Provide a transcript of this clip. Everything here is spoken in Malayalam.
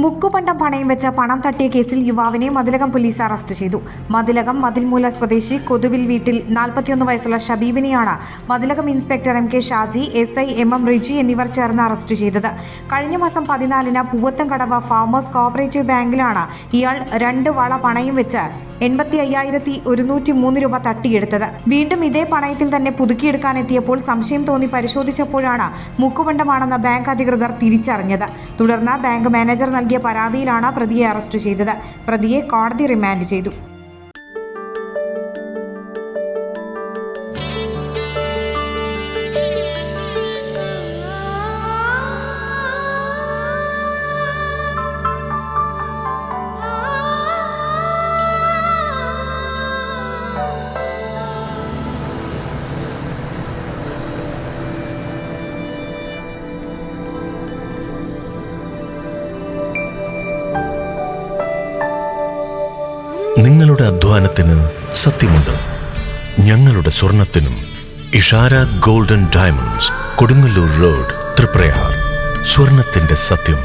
മുക്കുപണ്ടം പണയം വെച്ച പണം തട്ടിയ കേസിൽ യുവാവിനെ മതിലകം പോലീസ് അറസ്റ്റ് ചെയ്തു. മതിലകം മതിൽമൂല സ്വദേശി കൊതുവിൽ വീട്ടിൽ 41 വയസ്സുള്ള ഷബീബിനെയാണ് Mathilakam inspector M K Shaji, SI MM Riji എന്നിവർ ചേർന്ന് അറസ്റ്റ് ചെയ്തത്. കഴിഞ്ഞ മാസം 14-ന് പൂവത്തൻകടവ് ഫാമേഴ്സ് കോഓപ്പറേറ്റീവ് ബാങ്കിലാണ് ഇയാൾ 2 വള പണയം വെച്ച് 85,103 രൂപ തട്ടിയെടുത്തത്. വീണ്ടും ഇതേ പണയത്തിൽ തന്നെ പുതുക്കിയെടുക്കാനെത്തിയപ്പോൾ സംശയം തോന്നി പരിശോധിച്ചപ്പോഴാണ് മുക്കുപണ്ടമാണെന്ന് ബാങ്ക് അധികൃതർ തിരിച്ചറിഞ്ഞത്. തുടർന്ന് ബാങ്ക് മാനേജർ നൽകിയ പരാതിയിലാണ് പ്രതിയെ അറസ്റ്റ് ചെയ്തത്. പ്രതിയെ കോടതി റിമാൻഡ് ചെയ്തു. നിങ്ങളുടെ അധ്വാനത്തിന് സത്യമുണ്ട്. ഞങ്ങളുടെ സ്വർണത്തിനും. Ishara golden diamonds, Kodungallur road, Triprayar. സ്വർണത്തിന്റെ സത്യം.